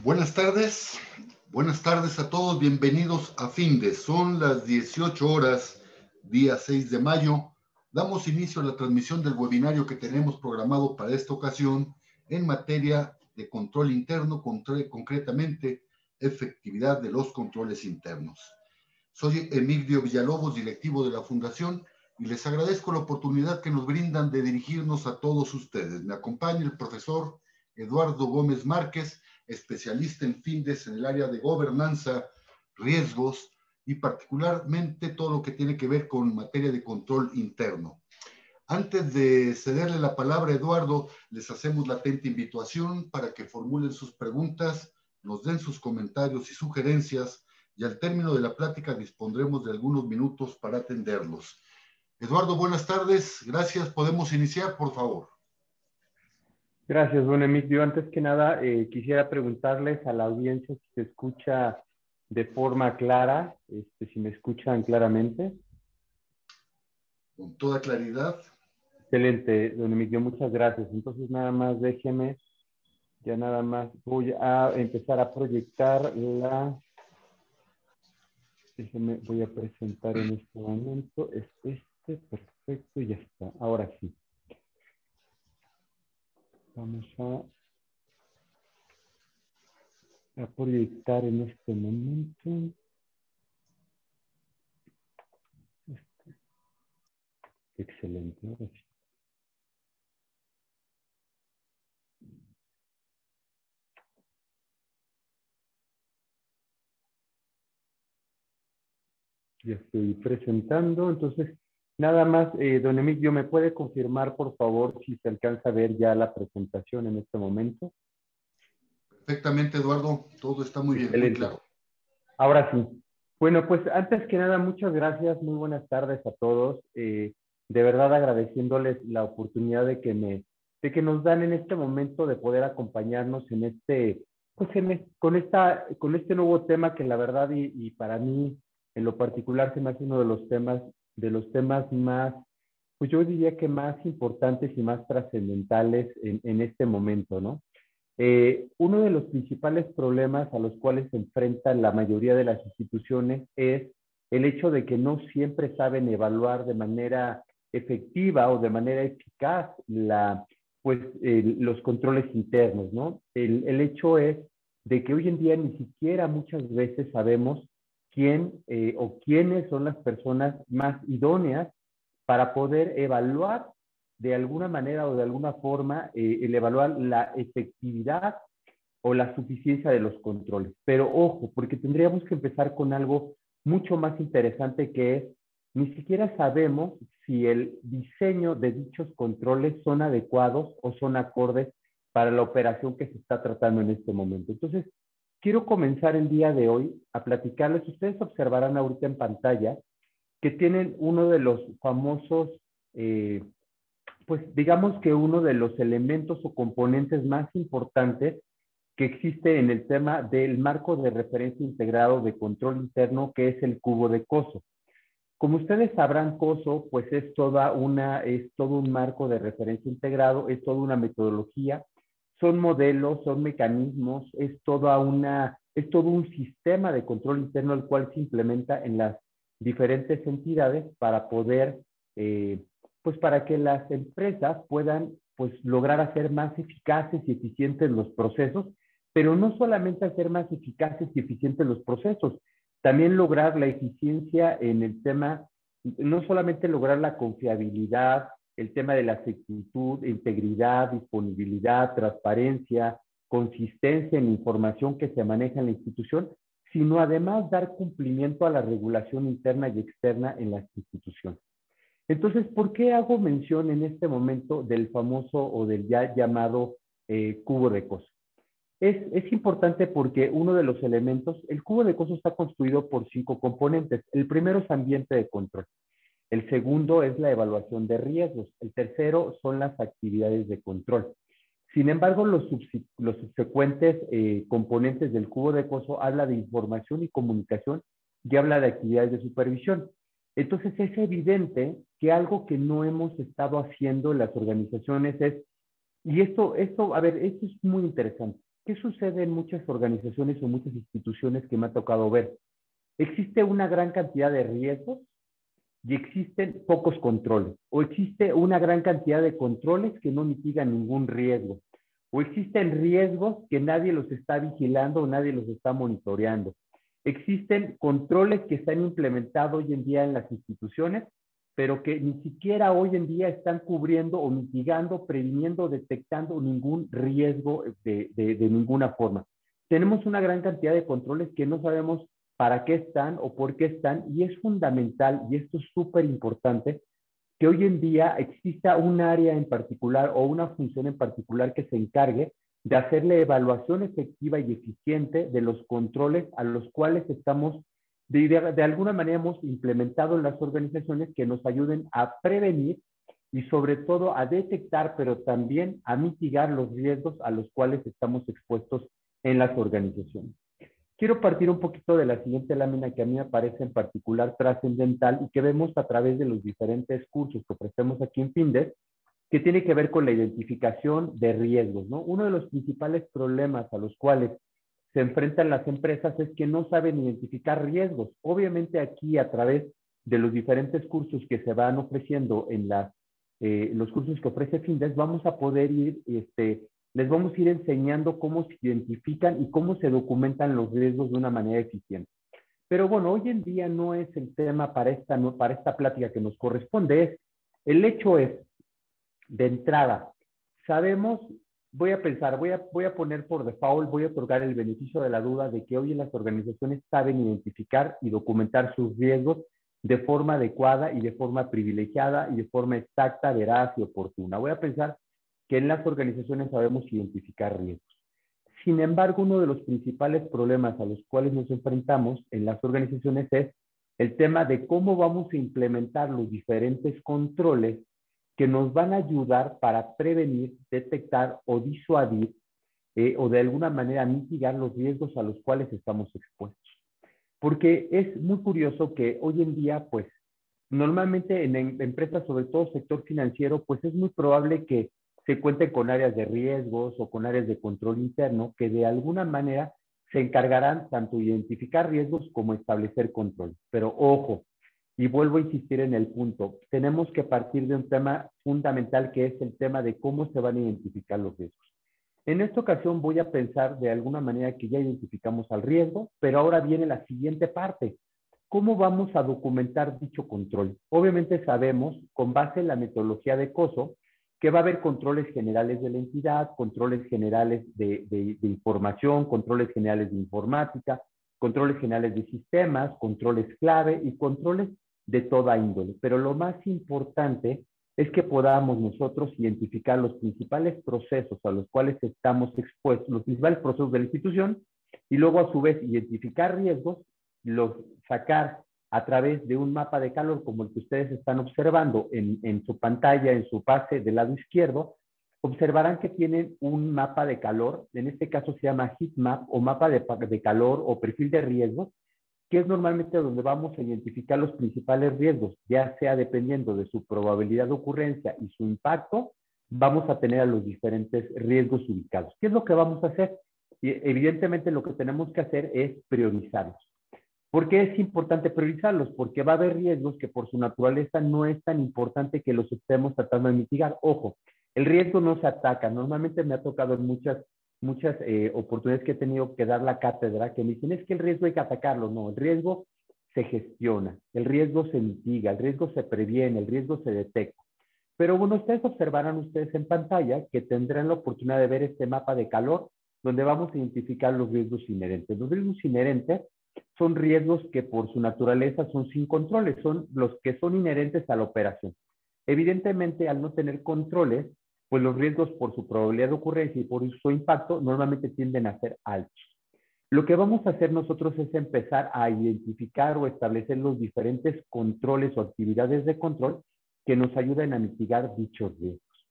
Buenas tardes a todos, bienvenidos a Findes. Son las 18 horas, día 6 de mayo. Damos inicio a la transmisión del webinario que tenemos programado para esta ocasión en materia de control interno, concretamente efectividad de los controles internos. Soy Emilio Villalobos, directivo de la Fundación, y les agradezco la oportunidad que nos brindan de dirigirnos a todos ustedes. Me acompaña el profesor Eduardo Gómez Márquez, especialista en Findes en el área de gobernanza, riesgos y particularmente todo lo que tiene que ver con materia de control interno. Antes de cederle la palabra a Eduardo, les hacemos la atenta invitación para que formulen sus preguntas, nos den sus comentarios y sugerencias, y al término de la plática dispondremos de algunos minutos para atenderlos. Eduardo, buenas tardes. Gracias. ¿Podemos iniciar, por favor? Gracias, don Emilio. Antes que nada, quisiera preguntarles a la audiencia si se escucha de forma clara, si me escuchan claramente. Con toda claridad. Excelente, don Emilio, muchas gracias. Entonces, nada más déjeme, ya nada más voy a empezar a proyectar la... voy a presentar en este momento. Perfecto, ya está. Ahora sí. Vamos a proyectar en este momento. Excelente. Ahora sí. Ya estoy presentando. Entonces, nada más, don Emilio, ¿me puede confirmar, por favor, si se alcanza a ver ya la presentación en este momento? Perfectamente, Eduardo. Todo está muy bien, muy claro. Ahora sí. Bueno, pues antes que nada, muchas gracias. Muy buenas tardes a todos. De verdad agradeciéndoles la oportunidad de que nos dan en este momento de poder acompañarnos en con este nuevo tema que la verdad y para mí en lo particular se me hace uno de los temas más, pues yo diría que más importantes y más trascendentales en este momento, ¿no? Uno de los principales problemas a los cuales se enfrentan la mayoría de las instituciones es el hecho de que no siempre saben evaluar de manera efectiva o de manera eficaz los controles internos, ¿no? El hecho es de que hoy en día ni siquiera muchas veces sabemos quién o quiénes son las personas más idóneas para poder evaluar de alguna manera o de alguna forma el evaluar la efectividad o la suficiencia de los controles. Pero ojo, porque tendríamos que empezar con algo mucho más interesante que es, ni siquiera sabemos si el diseño de dichos controles son adecuados o son acordes para la operación que se está tratando en este momento. Entonces, quiero comenzar el día de hoy a platicarles. Ustedes observarán ahorita en pantalla que tienen uno de los famosos pues digamos que uno de los elementos o componentes más importantes que existe en el tema del marco de referencia integrado de control interno, que es el cubo de Coso. Como ustedes sabrán, Coso pues es todo un marco de referencia integrado, es toda una metodología, son modelos, son mecanismos, es todo un sistema de control interno el cual se implementa en las diferentes entidades para poder pues para que las empresas puedan pues lograr hacer más eficaces y eficientes los procesos, pero no solamente hacer más eficaces y eficientes los procesos, también lograr la eficiencia en el tema, no solamente lograr la confiabilidad, el tema de la exactitud, integridad, disponibilidad, transparencia, consistencia en la información que se maneja en la institución, sino además dar cumplimiento a la regulación interna y externa en las instituciones. Entonces, ¿por qué hago mención en este momento del famoso o del ya llamado cubo de Coso? Es importante porque uno de los elementos, el cubo de Coso está construido por 5 componentes. El primero es ambiente de control. El segundo es la evaluación de riesgos. El tercero son las actividades de control. Sin embargo, los subsecuentes componentes del cubo de Coso habla de información y comunicación y habla de actividades de supervisión. Entonces es evidente que algo que no hemos estado haciendo en las organizaciones es, y esto es muy interesante, ¿Qué sucede en muchas organizaciones o muchas instituciones que me ha tocado ver? Existe una gran cantidad de riesgos y existen pocos controles, o existe una gran cantidad de controles que no mitigan ningún riesgo, o existen riesgos que nadie los está vigilando o nadie los está monitoreando. Existen controles que están implementados hoy en día en las instituciones, pero que ni siquiera hoy en día están cubriendo o mitigando, previniendo, detectando ningún riesgo de ninguna forma. Tenemos una gran cantidad de controles que no sabemos para qué están o por qué están, y es fundamental, y esto es súper importante, que hoy en día exista un área en particular o una función en particular que se encargue de hacer la evaluación efectiva y eficiente de los controles a los cuales estamos, de alguna manera hemos implementado en las organizaciones, que nos ayuden a prevenir y sobre todo a detectar, pero también a mitigar los riesgos a los cuales estamos expuestos en las organizaciones. Quiero partir un poquito de la siguiente lámina que a mí me parece en particular trascendental y que vemos a través de los diferentes cursos que ofrecemos aquí en Findes, que tiene que ver con la identificación de riesgos, ¿no? Uno de los principales problemas a los cuales se enfrentan las empresas es que no saben identificar riesgos. Obviamente aquí, a través de los diferentes cursos que se van ofreciendo en los cursos que ofrece Findes, vamos a poder ir les vamos a ir enseñando cómo se identifican y cómo se documentan los riesgos de una manera eficiente. Pero bueno, hoy en día no es el tema para esta plática que nos corresponde. El hecho es, de entrada, sabemos, voy a poner por default, voy a otorgar el beneficio de la duda de que hoy en las organizaciones saben identificar y documentar sus riesgos de forma adecuada y de forma privilegiada y de forma exacta, veraz y oportuna. Voy a pensar que en las organizaciones sabemos identificar riesgos. Sin embargo, uno de los principales problemas a los cuales nos enfrentamos en las organizaciones es el tema de cómo vamos a implementar los diferentes controles que nos van a ayudar para prevenir, detectar o disuadir o de alguna manera mitigar los riesgos a los cuales estamos expuestos. Porque es muy curioso que hoy en día, pues, normalmente en empresas, sobre todo sector financiero, pues es muy probable que se cuente con áreas de riesgos o con áreas de control interno que de alguna manera se encargarán tanto de identificar riesgos como establecer control. Pero ojo, y vuelvo a insistir en el punto, tenemos que partir de un tema fundamental que es el tema de cómo se van a identificar los riesgos. En esta ocasión voy a pensar de alguna manera que ya identificamos al riesgo, pero ahora viene la siguiente parte. ¿Cómo vamos a documentar dicho control? Obviamente sabemos, con base en la metodología de COSO, que va a haber controles generales de la entidad, controles generales de información, controles generales de informática, controles generales de sistemas, controles clave y controles de toda índole. Pero lo más importante es que podamos nosotros identificar los principales procesos a los cuales estamos expuestos, los principales procesos de la institución, y luego a su vez identificar riesgos, los sacar a través de un mapa de calor como el que ustedes están observando en su pantalla, en su pase del lado izquierdo. Observarán que tienen un mapa de calor, en este caso se llama heat map o mapa de calor o perfil de riesgos, que es normalmente donde vamos a identificar los principales riesgos, ya sea dependiendo de su probabilidad de ocurrencia y su impacto, vamos a tener a los diferentes riesgos ubicados. ¿Qué es lo que vamos a hacer? Y evidentemente lo que tenemos que hacer es priorizarlos. ¿Por qué es importante priorizarlos? Porque va a haber riesgos que por su naturaleza no es tan importante que los estemos tratando de mitigar. Ojo, el riesgo no se ataca. Normalmente me ha tocado en muchas oportunidades que he tenido que dar la cátedra, que me dicen, es que el riesgo hay que atacarlo. No, el riesgo se gestiona, el riesgo se mitiga, el riesgo se previene, el riesgo se detecta. Pero bueno, ustedes observarán en pantalla que tendrán la oportunidad de ver este mapa de calor, donde vamos a identificar los riesgos inherentes. Los riesgos inherentes son riesgos que por su naturaleza son sin controles, son los que son inherentes a la operación. Evidentemente, al no tener controles, pues los riesgos por su probabilidad de ocurrencia y por su impacto normalmente tienden a ser altos. Lo que vamos a hacer nosotros es empezar a identificar o establecer los diferentes controles o actividades de control que nos ayuden a mitigar dichos riesgos.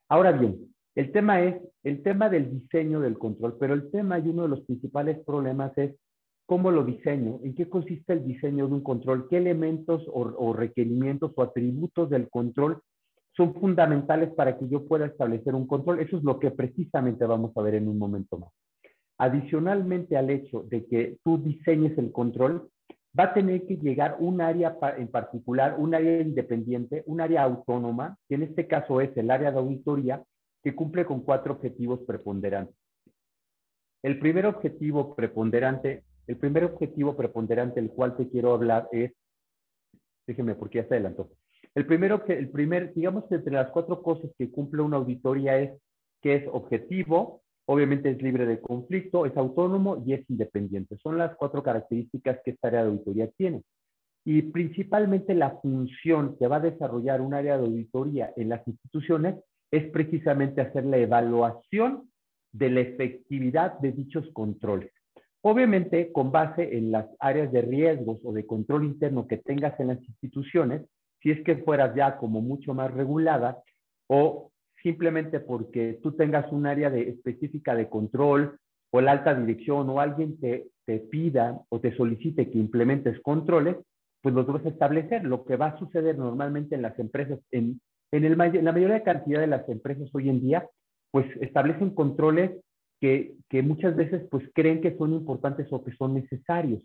Ahora bien, el tema es el tema del diseño del control, pero el tema y uno de los principales problemas es cómo lo diseño, en qué consiste el diseño de un control, qué elementos o requerimientos o atributos del control son fundamentales para que yo pueda establecer un control. Eso es lo que precisamente vamos a ver en un momento más. adicionalmente al hecho de que tú diseñes el control, va a tener que llegar un área en particular, un área independiente, un área autónoma, que en este caso es el área de auditoría, que cumple con 4 objetivos preponderantes. El primer objetivo preponderante del cual te quiero hablar es, déjeme porque ya se adelantó. Digamos que entre las 4 cosas que cumple una auditoría es que es objetivo, obviamente es libre de conflicto, es autónomo y es independiente. Son las 4 características que esta área de auditoría tiene. Y principalmente la función que va a desarrollar un área de auditoría en las instituciones es precisamente hacer la evaluación de la efectividad de dichos controles. Obviamente, con base en las áreas de riesgos o de control interno que tengas en las instituciones, si es que fueras ya como mucho más regulada o simplemente porque tú tengas un área específica de control o la alta dirección o alguien te pida o te solicite que implementes controles, pues los vas a establecer. Lo que va a suceder normalmente en las empresas, en la mayoría de cantidad de las empresas hoy en día, pues establecen controles que muchas veces pues creen que son importantes o que son necesarios.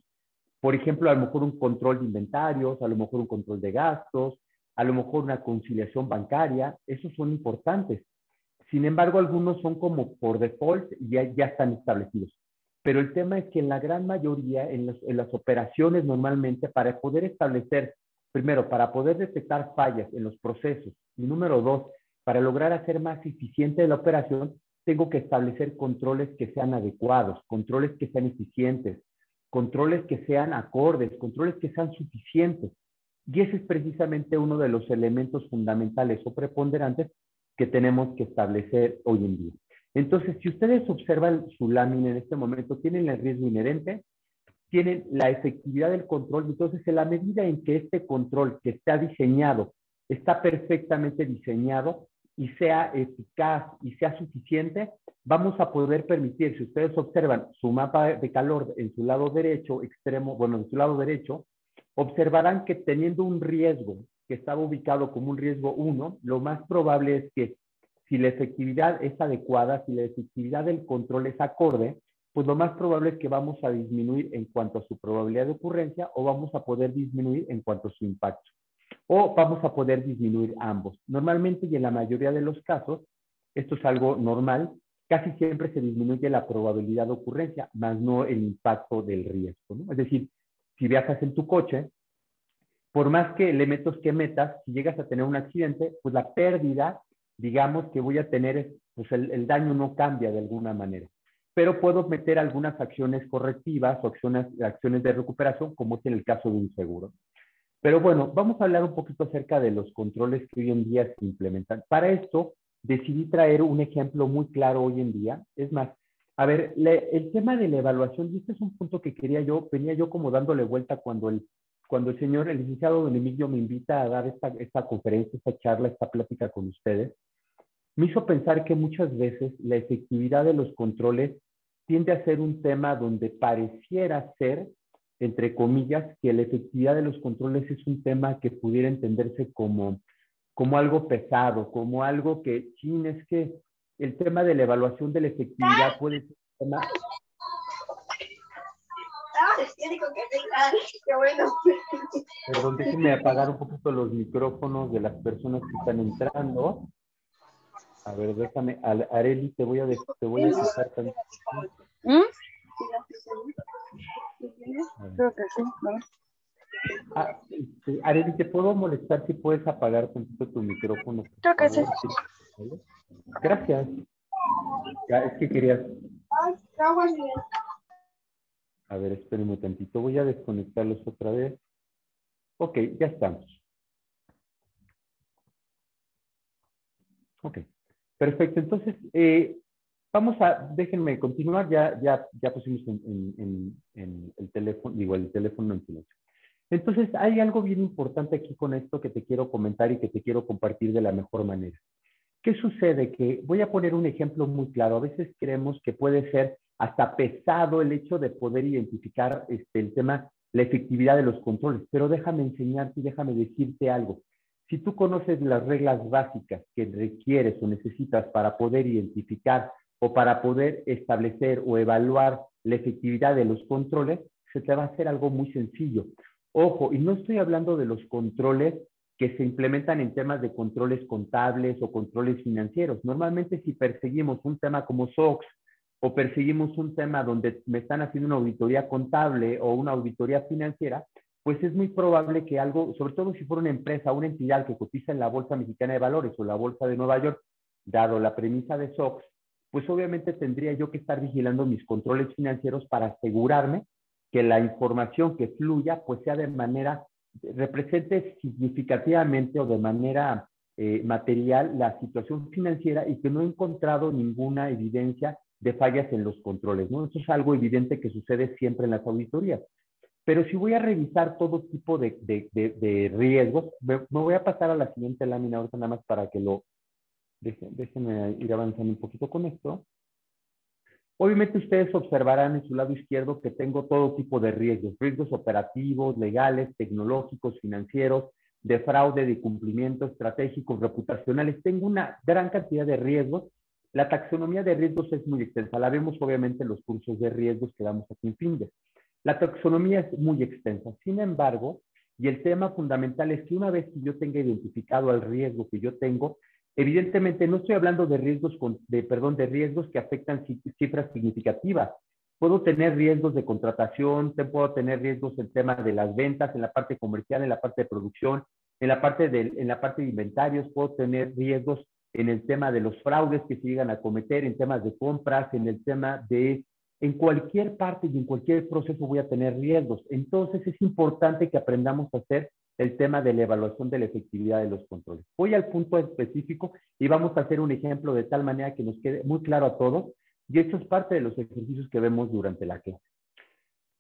Por ejemplo, a lo mejor un control de inventarios, a lo mejor un control de gastos, a lo mejor una conciliación bancaria, esos son importantes. Sin embargo, algunos son como por default y ya están establecidos. Pero el tema es que en la gran mayoría, en las operaciones normalmente, para poder establecer, primero, para poder detectar fallas en los procesos, y número 2, para lograr hacer más eficiente la operación, tengo que establecer controles que sean adecuados, controles que sean eficientes, controles que sean acordes, controles que sean suficientes. Y ese es precisamente uno de los elementos fundamentales o preponderantes que tenemos que establecer hoy en día. Entonces, si ustedes observan su lámina en este momento, tienen el riesgo inherente, tienen la efectividad del control, entonces en la medida en que este control que está diseñado, está perfectamente diseñado y sea eficaz y sea suficiente, vamos a poder permitir, si ustedes observan su mapa de calor en su lado derecho, en su lado derecho, observarán que teniendo un riesgo que estaba ubicado como un riesgo 1, lo más probable es que si la efectividad es adecuada, si la efectividad del control es acorde, pues lo más probable es que vamos a disminuir en cuanto a su probabilidad de ocurrencia o vamos a poder disminuir en cuanto a su impacto. O vamos a poder disminuir ambos. Normalmente y en la mayoría de los casos, esto es algo normal, casi siempre se disminuye la probabilidad de ocurrencia, más no el impacto del riesgo, ¿no? Es decir, si viajas en tu coche, por más que elementos que metas, si llegas a tener un accidente, pues la pérdida, digamos que voy a tener, pues el daño no cambia de alguna manera. Pero puedo meter algunas acciones correctivas o acciones de recuperación, como es en el caso de un seguro. Pero bueno, vamos a hablar un poquito acerca de los controles que hoy en día se implementan. Para esto, decidí traer un ejemplo muy claro hoy en día. Es más, a ver, el tema de la evaluación, y este es un punto que venía yo como dándole vuelta cuando el licenciado don Emilio me invita a dar esta conferencia, esta charla, esta plática con ustedes, me hizo pensar que muchas veces la efectividad de los controles tiende a ser un tema donde pareciera ser, entre comillas, que la efectividad de los controles es un tema que pudiera entenderse como algo pesado, como algo que, es que el tema de la evaluación de la efectividad puede ser un tema... Perdón, déjenme apagar un poquito los micrófonos de las personas que están entrando. A ver, déjame, Areli, te voy a dejar también. Creo que sí, ¿no? Areli, ¿te puedo molestar si puedes apagar un poquito tu micrófono? Creo que sí. Gracias. Ya, es que querías... A ver, espérenme un tantito. Voy a desconectarlos otra vez. Ok, ya estamos. Ok, perfecto. Entonces, déjenme continuar. Ya pusimos en el teléfono, el teléfono en silencio. Entonces, hay algo bien importante aquí con esto que te quiero comentar y que te quiero compartir de la mejor manera. ¿Qué sucede? Que voy a poner un ejemplo muy claro. A veces creemos que puede ser hasta pesado el hecho de poder identificar el tema, la efectividad de los controles, pero déjame enseñarte y déjame decirte algo. Si tú conoces las reglas básicas que requieres o necesitas para poder identificar o para poder establecer o evaluar la efectividad de los controles, se te va a hacer algo muy sencillo. Ojo, y no estoy hablando de los controles que se implementan en temas de controles contables o controles financieros. Normalmente si perseguimos un tema como SOX o perseguimos un tema donde me están haciendo una auditoría contable o una auditoría financiera, pues es muy probable que algo, sobre todo si fuera una empresa o una entidad que cotiza en la Bolsa Mexicana de Valores o la Bolsa de Nueva York, dado la premisa de SOX, pues obviamente tendría yo que estar vigilando mis controles financieros para asegurarme que la información que fluya pues sea de manera, represente significativamente o de manera material la situación financiera y que no he encontrado ninguna evidencia de fallas en los controles, ¿no? Eso es algo evidente que sucede siempre en las auditorías. Pero si voy a revisar todo tipo de riesgos, me voy a pasar a la siguiente lámina ahorita nada más para que lo, déjenme ir avanzando un poquito con esto. Obviamente ustedes observarán en su lado izquierdo que tengo todo tipo de riesgos, riesgos operativos, legales, tecnológicos, financieros, de fraude, de cumplimiento, estratégicos, reputacionales. Tengo una gran cantidad de riesgos. La taxonomía de riesgos es muy extensa. La vemos obviamente en los cursos de riesgos que damos aquí en FinDesk. La taxonomía es muy extensa. Sin embargo, y el tema fundamental es que una vez que yo tenga identificado el riesgo que yo tengo, evidentemente no estoy hablando de riesgos, de riesgos que afectan cifras significativas. Puedo tener riesgos de contratación, puedo tener riesgos en tema de las ventas, en la parte comercial, en la parte de producción, en la parte de inventarios, puedo tener riesgos en el tema de los fraudes que se llegan a cometer, en temas de compras, en el tema de, en cualquier parte y en cualquier proceso voy a tener riesgos. Entonces es importante que aprendamos a hacer el tema de la evaluación de la efectividad de los controles. Voy al punto específico y vamos a hacer un ejemplo de tal manera que nos quede muy claro a todos, y esto es parte de los ejercicios que vemos durante la clase.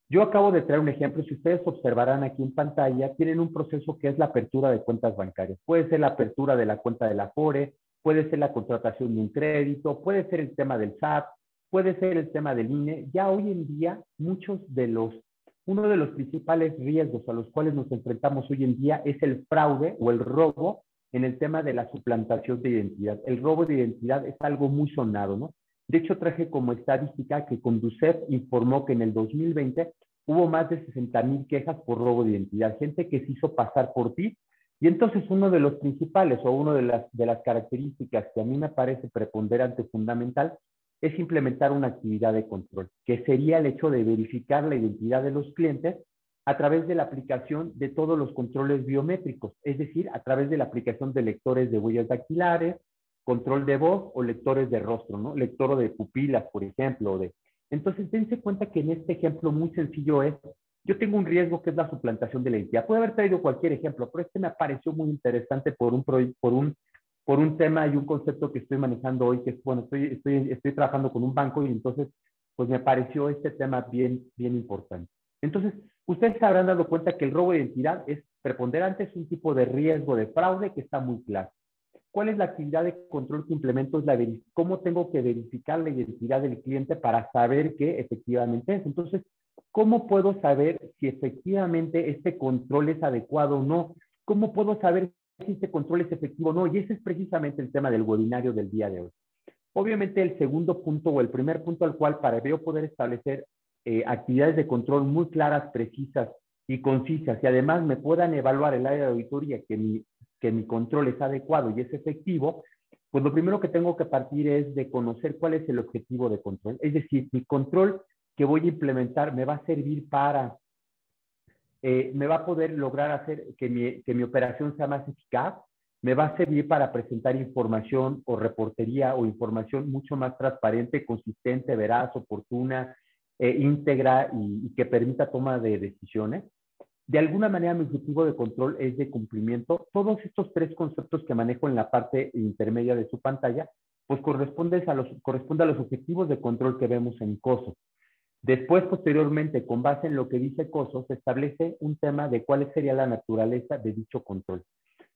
Yo acabo de traer un ejemplo, si ustedes observarán aquí en pantalla, tienen un proceso que es la apertura de cuentas bancarias. Puede ser la apertura de la cuenta de la Afore, puede ser la contratación de un crédito, puede ser el tema del SAT, puede ser el tema del INE. Ya hoy en día, uno de los principales riesgos a los cuales nos enfrentamos hoy en día es el fraude o el robo en el tema de la suplantación de identidad. El robo de identidad es algo muy sonado, ¿no? De hecho, traje como estadística que Conducef informó que en el 2020 hubo más de 60,000 quejas por robo de identidad, gente que se hizo pasar por ti. Y entonces uno de los principales o una de las características que a mí me parece preponderante, fundamental, es implementar una actividad de control, que sería el hecho de verificar la identidad de los clientes a través de la aplicación de todos los controles biométricos, es decir, a través de la aplicación de lectores de huellas dactilares, control de voz o lectores de rostro, ¿no? Lector de pupilas, por ejemplo. Entonces, dense cuenta que en este ejemplo muy sencillo es, yo tengo un riesgo que es la suplantación de la identidad. Puede haber traído cualquier ejemplo, pero este me pareció muy interesante por un tema y un concepto que estoy manejando hoy, que es, bueno, estoy trabajando con un banco y entonces, pues me pareció este tema bien importante. Entonces, ustedes se habrán dado cuenta que el robo de identidad es preponderante, es un tipo de riesgo de fraude que está muy claro. ¿Cuál es la actividad de control que implemento? ¿Cómo tengo que verificar la identidad del cliente para saber que efectivamente es? Entonces, ¿cómo puedo saber si efectivamente este control es adecuado o no? ¿Cómo puedo saber si este control es efectivo o no? Y ese es precisamente el tema del webinario del día de hoy. Obviamente el segundo punto o el primer punto al cual para yo poder establecer actividades de control muy claras, precisas y concisas y además me puedan evaluar el área de auditoría que mi control es adecuado y es efectivo, pues lo primero que tengo que partir es de conocer cuál es el objetivo de control. Es decir, mi control que voy a implementar me va a servir para, me va a poder lograr hacer que mi operación sea más eficaz, me va a servir para presentar información o reportería o información mucho más transparente, consistente, veraz, oportuna, íntegra y que permita toma de decisiones. De alguna manera mi objetivo de control es de cumplimiento. Todos estos tres conceptos que manejo en la parte intermedia de su pantalla, pues corresponde a los objetivos de control que vemos en COSO. Después, posteriormente, con base en lo que dice COSO, se establece un tema de cuál sería la naturaleza de dicho control.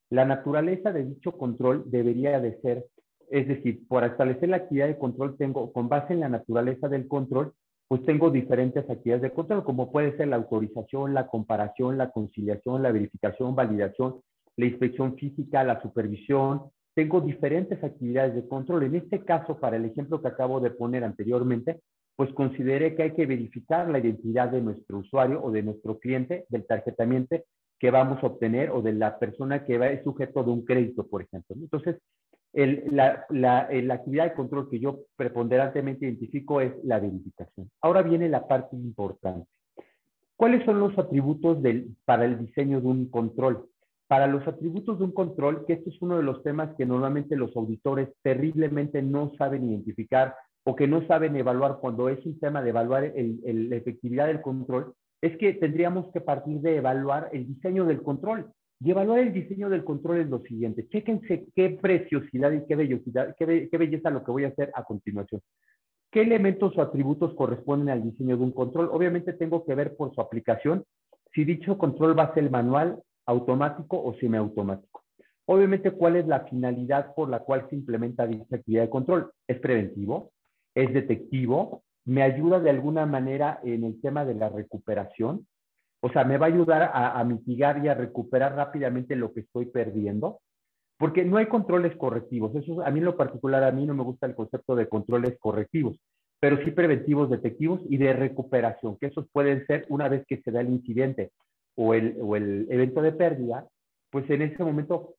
La naturaleza de dicho control debería de ser, es decir, para establecer la actividad de control tengo, con base en la naturaleza del control, pues tengo diferentes actividades de control, como puede ser la autorización, la comparación, la conciliación, la verificación, validación, la inspección física, la supervisión, tengo diferentes actividades de control. En este caso, para el ejemplo que acabo de poner anteriormente, pues consideré que hay que verificar la identidad de nuestro usuario o de nuestro cliente, del tarjetamiento que vamos a obtener o de la persona que es sujeto de un crédito, por ejemplo. Entonces, la actividad de control que yo preponderantemente identifico es la verificación. Ahora viene la parte importante. ¿Cuáles son los atributos para el diseño de un control? Para los atributos de un control, que este es uno de los temas que normalmente los auditores terriblemente no saben identificar o que no saben evaluar cuando es un tema de evaluar la efectividad del control, es que tendríamos que partir de evaluar el diseño del control. Y evaluar el diseño del control es lo siguiente. Chéquense qué preciosidad y qué bellosidad, qué belleza lo que voy a hacer a continuación. ¿Qué elementos o atributos corresponden al diseño de un control? Obviamente tengo que ver por su aplicación si dicho control va a ser manual, automático o semiautomático. Obviamente, ¿cuál es la finalidad por la cual se implementa dicha actividad de control? ¿Es preventivo? ¿Es detectivo? ¿Me ayuda de alguna manera en el tema de la recuperación? O sea, ¿me va a ayudar a mitigar y a recuperar rápidamente lo que estoy perdiendo? Porque no hay controles correctivos. Eso, a mí en lo particular, a mí no me gusta el concepto de controles correctivos, pero sí preventivos, detectivos y de recuperación, que esos pueden ser una vez que se da el incidente o el evento de pérdida, pues en ese momento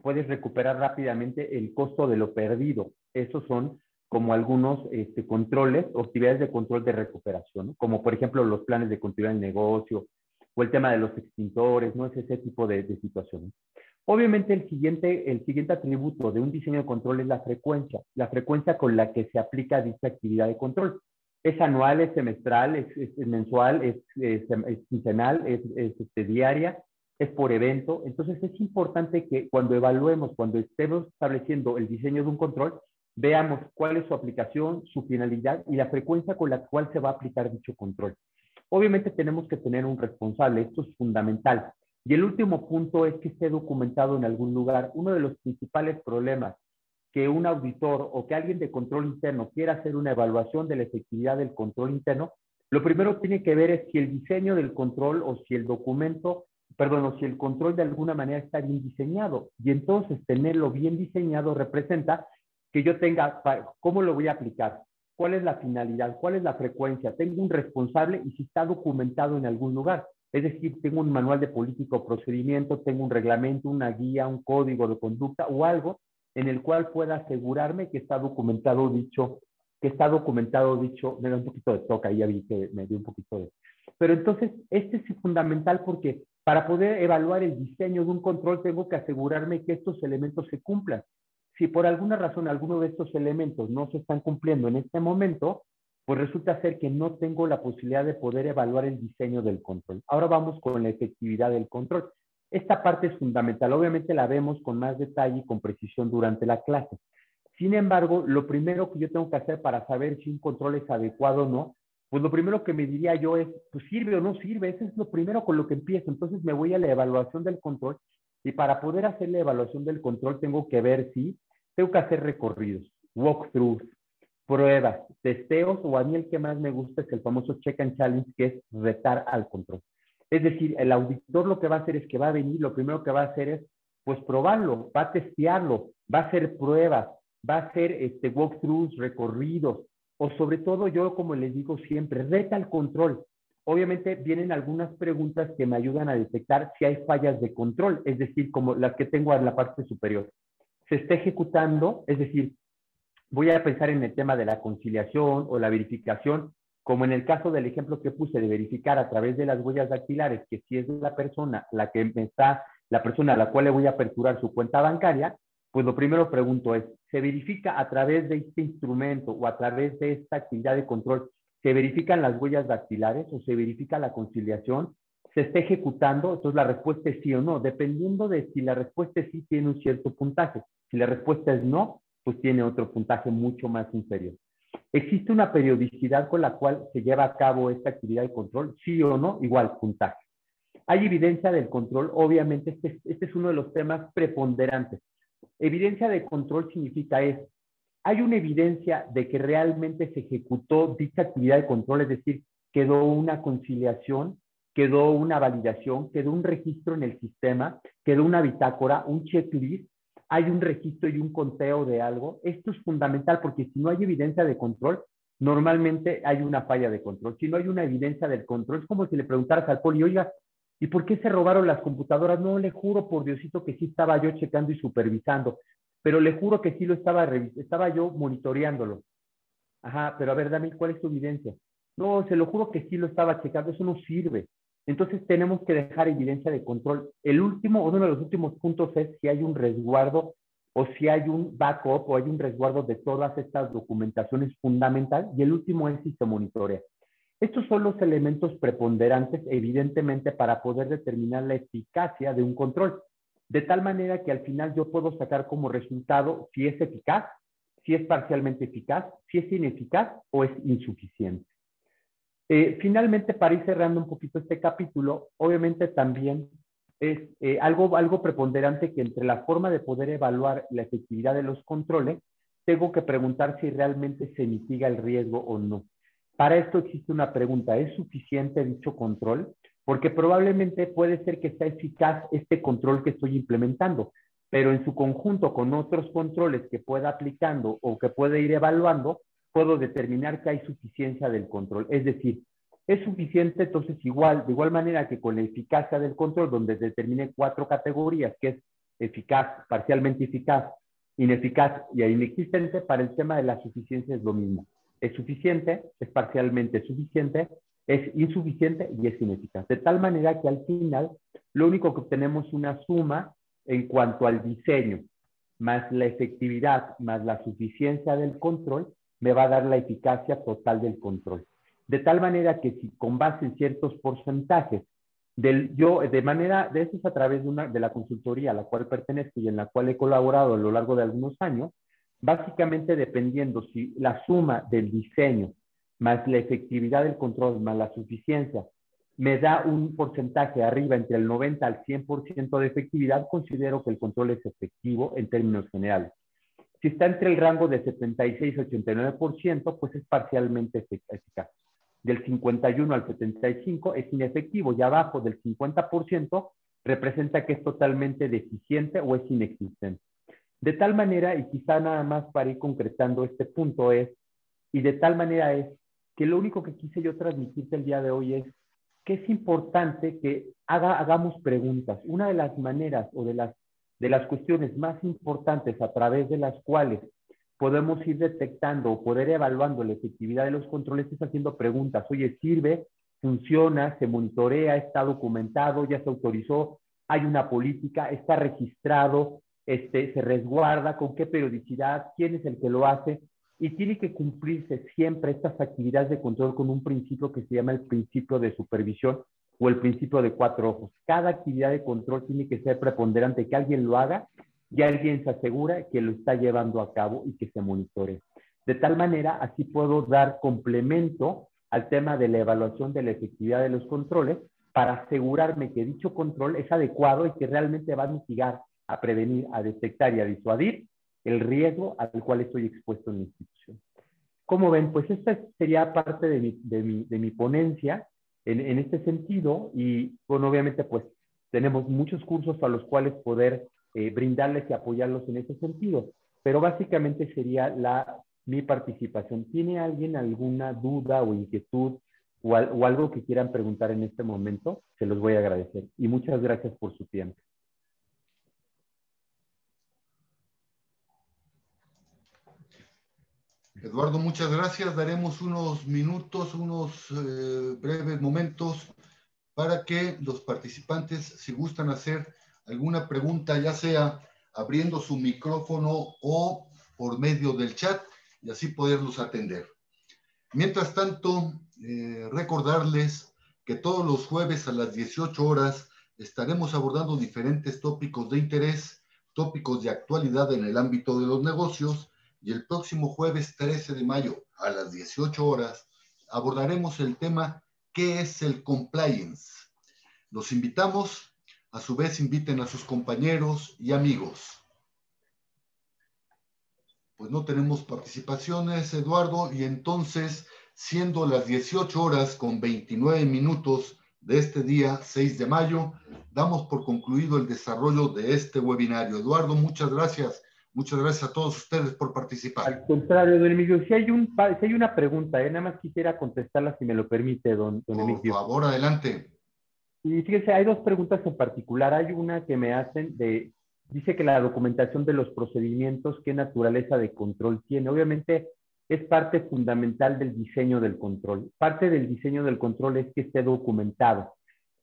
puedes recuperar rápidamente el costo de lo perdido. Esos son como algunos controles o actividades de control de recuperación, ¿no? Como por ejemplo los planes de continuidad del negocio o el tema de los extintores, ¿no? Es ese tipo de situaciones. Obviamente el siguiente atributo de un diseño de control es la frecuencia con la que se aplica dicha actividad de control. ¿Es anual, es semestral, es mensual, es quincenal, es diaria, es por evento? Entonces es importante que cuando evaluemos, cuando estemos estableciendo el diseño de un control, veamos cuál es su aplicación, su finalidad y la frecuencia con la cual se va a aplicar dicho control. Obviamente tenemos que tener un responsable, esto es fundamental. Y el último punto es que esté documentado en algún lugar. Uno de los principales problemas que un auditor o que alguien de control interno quiera hacer una evaluación de la efectividad del control interno, lo primero que tiene que ver es si el diseño del control o si el documento, perdón, o si el control de alguna manera está bien diseñado. Y entonces tenerlo bien diseñado representa que yo tenga, ¿cómo lo voy a aplicar? ¿Cuál es la finalidad? ¿Cuál es la frecuencia? Tengo un responsable y si está documentado en algún lugar. Es decir, tengo un manual de política o procedimiento, tengo un reglamento, una guía, un código de conducta o algo en el cual pueda asegurarme que está documentado dicho, me da un poquito de toca, ya vi que me dio un poquito de... Pero entonces, este es fundamental porque para poder evaluar el diseño de un control tengo que asegurarme que estos elementos se cumplan. Si por alguna razón alguno de estos elementos no se están cumpliendo en este momento, pues resulta ser que no tengo la posibilidad de poder evaluar el diseño del control. Ahora vamos con la efectividad del control. Esta parte es fundamental. Obviamente la vemos con más detalle y con precisión durante la clase. Sin embargo, lo primero que yo tengo que hacer para saber si un control es adecuado o no, pues lo primero que me diría yo es, pues sirve o no sirve. Eso es lo primero con lo que empiezo. Entonces me voy a la evaluación del control y para poder hacer la evaluación del control tengo que ver si tengo que hacer recorridos, walkthroughs, pruebas, testeos, o a mí el que más me gusta es el famoso check and challenge, que es retar al control. Es decir, el auditor lo que va a hacer es que va a venir, lo primero que va a hacer es, pues probarlo, va a testearlo, va a hacer pruebas, va a hacer walkthroughs, recorridos, o sobre todo yo, como les digo siempre, reta al control. Obviamente vienen algunas preguntas que me ayudan a detectar si hay fallas de control, es decir, como las que tengo en la parte superior. Se está ejecutando, es decir, voy a pensar en el tema de la conciliación o la verificación, como en el caso del ejemplo que puse de verificar a través de las huellas dactilares, que si es la persona a la cual le voy a aperturar su cuenta bancaria, pues lo primero pregunto es, ¿se verifica a través de este instrumento o a través de esta actividad de control, se verifican las huellas dactilares o se verifica la conciliación? ¿Se está ejecutando? Entonces la respuesta es sí o no, dependiendo de si la respuesta es sí, tiene un cierto puntaje. Si la respuesta es no, pues tiene otro puntaje mucho más inferior. ¿Existe una periodicidad con la cual se lleva a cabo esta actividad de control? Sí o no, igual puntaje. ¿Hay evidencia del control? Obviamente, este es uno de los temas preponderantes. Evidencia de control significa hay una evidencia de que realmente se ejecutó dicha actividad de control, es decir, quedó una conciliación, quedó una validación, quedó un registro en el sistema, quedó una bitácora, un checklist, hay un registro y un conteo de algo. Esto es fundamental porque si no hay evidencia de control, normalmente hay una falla de control. Si no hay una evidencia del control, es como si le preguntaras al poli, oiga, ¿y por qué se robaron las computadoras? No, le juro por Diosito que sí estaba yo checando y supervisando, pero le juro que sí lo estaba yo monitoreándolo. Ajá, pero a ver, Dani, ¿cuál es tu evidencia? No, se lo juro que sí lo estaba checando, eso no sirve. Entonces tenemos que dejar evidencia de control. El último, uno de los últimos puntos es si hay un resguardo o si hay un backup o hay un resguardo de todas estas documentaciones fundamental. Y el último es si se monitorea. Estos son los elementos preponderantes, evidentemente, para poder determinar la eficacia de un control. De tal manera que al final yo puedo sacar como resultado si es eficaz, si es parcialmente eficaz, si es ineficaz o es insuficiente. Finalmente, para ir cerrando un poquito este capítulo, obviamente también es algo preponderante que entre la forma de poder evaluar la efectividad de los controles, tengo que preguntar si realmente se mitiga el riesgo o no. Para esto existe una pregunta, ¿es suficiente dicho control? Porque probablemente puede ser que sea eficaz este control que estoy implementando, pero en su conjunto con otros controles que pueda aplicando o que pueda ir evaluando, puedo determinar que hay suficiencia del control. Es decir, es suficiente, entonces de igual manera que con la eficacia del control, donde determiné 4 categorías, que es eficaz, parcialmente eficaz, ineficaz y inexistente, para el tema de la suficiencia es lo mismo. Es suficiente, es parcialmente suficiente, es insuficiente y es ineficaz. De tal manera que al final lo único que obtenemos es una suma en cuanto al diseño, más la efectividad, más la suficiencia del control, me va a dar la eficacia total del control. De tal manera que si con base en ciertos porcentajes, de eso es a través de la consultoría a la cual pertenezco y en la cual he colaborado a lo largo de algunos años, básicamente dependiendo si la suma del diseño más la efectividad del control más la suficiencia me da un porcentaje arriba entre el 90 al 100% de efectividad, considero que el control es efectivo en términos generales. Si está entre el rango de 76 a 89%, pues es parcialmente eficaz. Del 51 al 75 es inefectivo y abajo del 50% representa que es totalmente deficiente o es inexistente. De tal manera, y quizá nada más para ir concretando este punto y de tal manera es que lo único que quise yo transmitirte el día de hoy es que es importante que hagamos preguntas. Una de las maneras o de las cuestiones más importantes a través de las cuales podemos ir detectando o poder evaluando la efectividad de los controles es haciendo preguntas. Oye, ¿sirve? ¿Funciona? ¿Se monitorea? ¿Está documentado? ¿Ya se autorizó? ¿Hay una política? ¿Está registrado? ¿Se resguarda? ¿Con qué periodicidad? ¿Quién es el que lo hace? Y tiene que cumplirse siempre estas actividades de control con un principio que se llama el principio de supervisión o el principio de 4 ojos. Cada actividad de control tiene que ser preponderante, que alguien lo haga y alguien se asegura que lo está llevando a cabo y que se monitore. De tal manera, así puedo dar complemento al tema de la evaluación de la efectividad de los controles para asegurarme que dicho control es adecuado y que realmente va a mitigar, a prevenir, a detectar y a disuadir el riesgo al cual estoy expuesto en la institución. Como ven, pues esta sería parte de mi ponencia en este sentido y, bueno, obviamente, pues tenemos muchos cursos a los cuales poder brindarles y apoyarlos en ese sentido, pero básicamente sería mi participación. ¿Tiene alguien alguna duda o inquietud o algo que quieran preguntar en este momento? Se los voy a agradecer y muchas gracias por su tiempo. Eduardo, muchas gracias. Daremos unos minutos, unos breves momentos para que los participantes, si gustan hacer alguna pregunta, ya sea abriendo su micrófono o por medio del chat, y así poderlos atender. Mientras tanto, recordarles que todos los jueves a las 18 horas estaremos abordando diferentes tópicos de interés, tópicos de actualidad en el ámbito de los negocios, y el próximo jueves 13 de mayo a las 18 horas abordaremos el tema ¿qué es el compliance? Los invitamos, a su vez inviten a sus compañeros y amigos. Pues no tenemos participaciones, Eduardo, y entonces, siendo las 18 horas con 29 minutos de este día 6 de mayo. Damos por concluido el desarrollo de este webinario. Eduardo, muchas gracias. Muchas gracias a todos ustedes por participar. Al contrario, don Emilio, si hay una pregunta, nada más quisiera contestarla si me lo permite, don Emilio. Por favor, adelante. Y fíjense, hay dos preguntas en particular. Hay una que me hacen dice que la documentación de los procedimientos, ¿qué naturaleza de control tiene? Obviamente es parte fundamental del diseño del control. Parte del diseño del control es que esté documentado.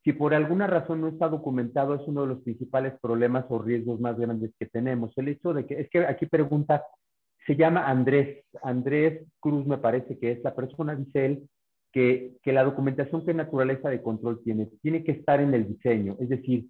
Si por alguna razón no está documentado, es uno de los principales problemas o riesgos más grandes que tenemos. El hecho de que, es que aquí pregunta, se llama Andrés Cruz, me parece que es la persona, dice él, que la documentación, ¿qué naturaleza de control tiene? Tiene que estar en el diseño. Es decir,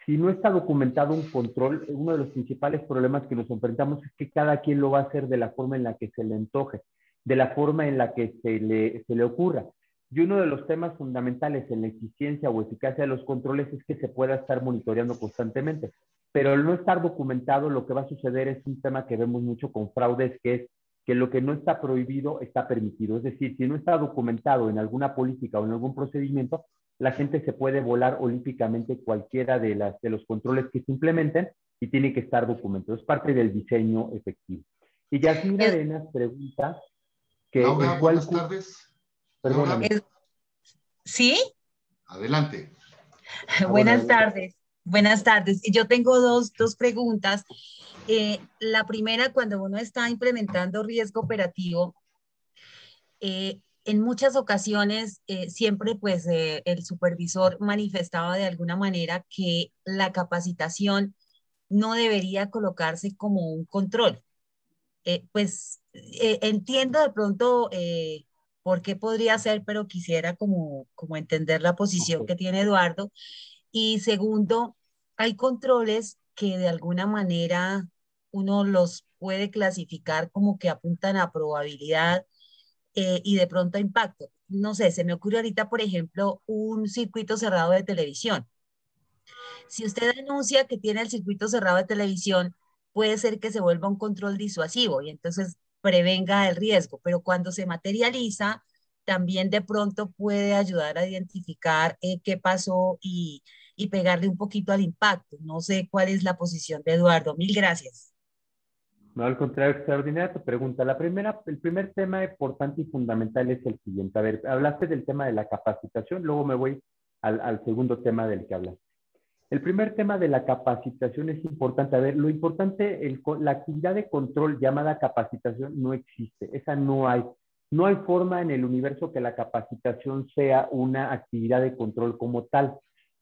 si no está documentado un control, uno de los principales problemas que nos enfrentamos es que cada quien lo va a hacer de la forma en la que se le antoje, de la forma en la que se le ocurra. Y uno de los temas fundamentales en la eficiencia o eficacia de los controles es que se pueda estar monitoreando constantemente. Pero al no estar documentado, lo que va a suceder es un tema que vemos mucho con fraudes, que es que lo que no está prohibido está permitido. Es decir, si no está documentado en alguna política o en algún procedimiento, la gente se puede volar olímpicamente cualquiera de los controles que se implementen y tiene que estar documentado. Es parte del diseño efectivo. Y Yasmín Arenas pregunta que Laura, buenas tardes. Perdóname. ¿Sí? Adelante. Buenas tardes. Buenas tardes. Yo tengo dos preguntas. La primera, cuando uno está implementando riesgo operativo, en muchas ocasiones siempre pues el supervisor manifestaba de alguna manera que la capacitación no debería colocarse como un control. Entiendo de pronto por qué podría ser, pero quisiera como entender la posición que tiene Eduardo. Y segundo, hay controles que de alguna manera uno los puede clasificar como que apuntan a probabilidad y de pronto a impacto. No sé, se me ocurre ahorita, por ejemplo, un circuito cerrado de televisión. Si usted anuncia que tiene el circuito cerrado de televisión, puede ser que se vuelva un control disuasivo y entonces prevenga el riesgo, pero cuando se materializa, también de pronto puede ayudar a identificar qué pasó y pegarle un poquito al impacto. No sé cuál es la posición de Eduardo. Mil gracias. No, al contrario, extraordinaria tu pregunta. El primer tema importante y fundamental es el siguiente. A ver, hablaste del tema de la capacitación, luego me voy al segundo tema del que hablaste. El primer tema de la capacitación es importante. A ver, lo importante, la actividad de control llamada capacitación no existe. Esa no hay. No hay forma en el universo que la capacitación sea una actividad de control como tal.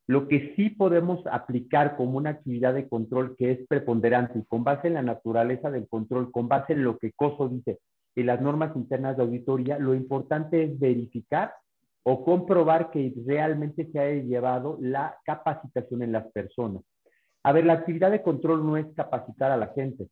Lo que sí podemos aplicar como una actividad de control que es preponderante y con base en la naturaleza del control, con base en lo que COSO dice y las normas internas de auditoría, lo importante es verificar o comprobar que realmente se haya llevado la capacitación en las personas. A ver, la actividad de control no es capacitar a la gente.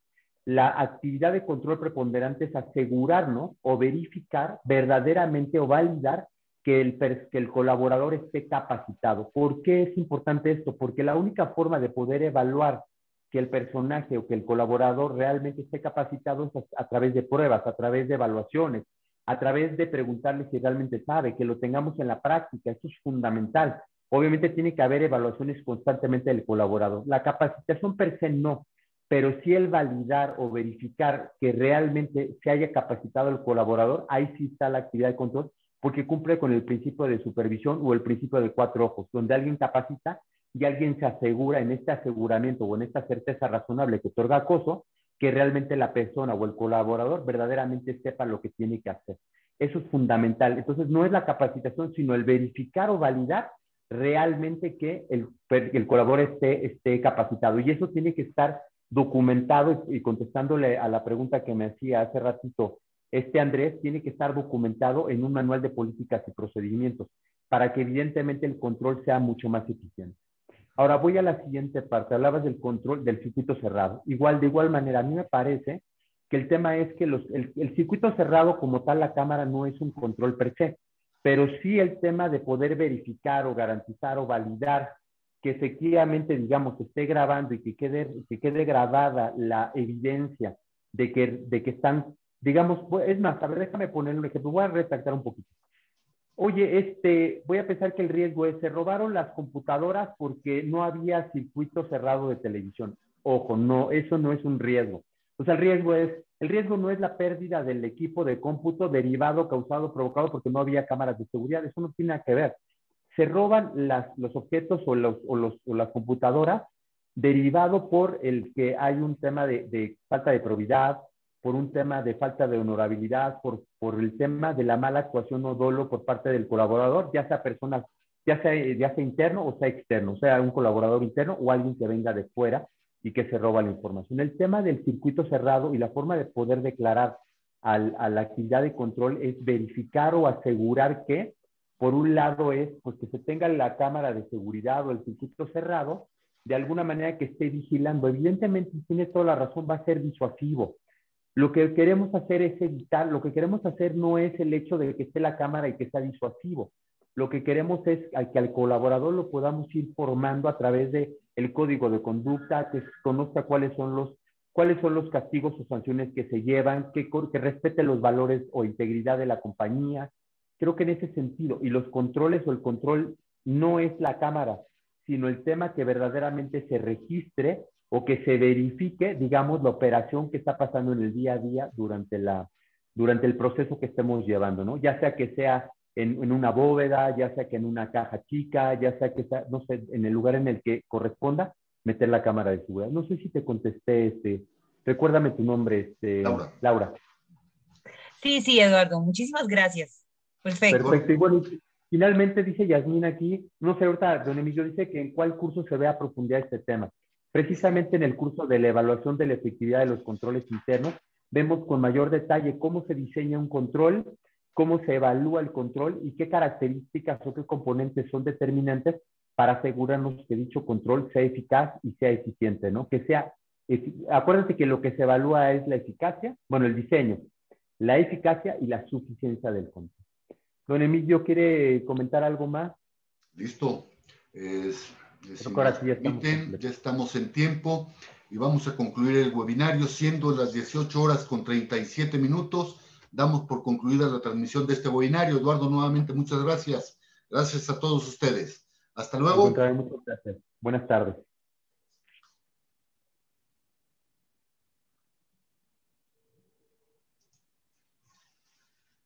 La actividad de control preponderante es asegurarnos o verificar verdaderamente o validar que el colaborador esté capacitado. ¿Por qué es importante esto? Porque la única forma de poder evaluar que el personaje o que el colaborador realmente esté capacitado es a través de pruebas, a través de evaluaciones, a través de preguntarle si realmente sabe, que lo tengamos en la práctica. Eso es fundamental. Obviamente tiene que haber evaluaciones constantemente del colaborador. La capacitación per se no, pero sí el validar o verificar que realmente se haya capacitado el colaborador, ahí sí está la actividad de control, porque cumple con el principio de supervisión o el principio de 4 ojos, donde alguien capacita y alguien se asegura en este aseguramiento o en esta certeza razonable que otorga acoso, que realmente la persona o el colaborador verdaderamente sepa lo que tiene que hacer. Eso es fundamental. Entonces, no es la capacitación, sino el verificar o validar realmente que el colaborador esté capacitado. Y eso tiene que estar documentado y contestándole a la pregunta que me hacía hace ratito, Andrés, tiene que estar documentado en un manual de políticas y procedimientos para que evidentemente el control sea mucho más eficiente. Ahora voy a la siguiente parte. Hablabas del control del circuito cerrado. De igual manera, a mí me parece que el tema es que el circuito cerrado como tal, la cámara no es un control per se, pero sí el tema de poder verificar o garantizar o validar que efectivamente, digamos, esté grabando y que quede grabada la evidencia de que están, digamos, es más, a ver, déjame poner un ejemplo, voy a retractar un poquito. Oye, voy a pensar que el riesgo es, se robaron las computadoras porque no había circuito cerrado de televisión. Ojo, no, eso no es un riesgo. O sea, el riesgo no es la pérdida del equipo de cómputo derivado, causado, provocado porque no había cámaras de seguridad. Eso no tiene nada que ver. Se roban los objetos o las computadoras derivado por el que hay un tema de falta de probidad, por un tema de falta de honorabilidad, por el tema de la mala actuación o dolo por parte del colaborador, ya sea persona, ya sea interno o sea externo, o sea un colaborador interno o alguien que venga de fuera y que se roba la información. El tema del circuito cerrado y la forma de poder declarar a la actividad de control es verificar o asegurar que, por un lado, es pues, que se tenga la cámara de seguridad o el circuito cerrado, de alguna manera que esté vigilando. Evidentemente, tiene toda la razón, va a ser disuasivo. Lo que queremos hacer es evitar, lo que queremos hacer no es el hecho de que esté la cámara y que sea disuasivo. Lo que queremos es que al colaborador lo podamos ir formando a través de el código de conducta, que conozca cuáles son los castigos o sanciones que se llevan, que respete los valores o integridad de la compañía. Creo que en ese sentido, y los controles o el control no es la cámara, sino el tema que verdaderamente se registre o que se verifique, digamos, la operación que está pasando en el día a día durante el proceso que estemos llevando, ¿no? Ya sea que sea en una bóveda, ya sea que en una caja chica, ya sea que sea, no sé, en el lugar en el que corresponda, meter la cámara de seguridad. No sé si te contesté, recuérdame tu nombre, Laura. Laura. Sí, Eduardo, muchísimas gracias. Perfecto. Perfecto. Y bueno, finalmente dice Yasmín aquí, no sé, ahorita don Emilio dice que en cuál curso se ve a profundidad este tema. Precisamente en el curso de la evaluación de la efectividad de los controles internos, vemos con mayor detalle cómo se diseña un control, cómo se evalúa el control y qué características o qué componentes son determinantes para asegurarnos que dicho control sea eficaz y sea eficiente, ¿no? Acuérdense que lo que se evalúa es la eficacia, bueno, el diseño, la eficacia y la suficiencia del control. Don Emilio, ¿quiere comentar algo más? Listo. Si me ahora sí permiten, ya estamos en tiempo y vamos a concluir el webinario, siendo las 18:37. Damos por concluida la transmisión de este webinario. Eduardo, nuevamente muchas gracias. Gracias a todos ustedes. Hasta luego. Muchas gracias. Buenas tardes.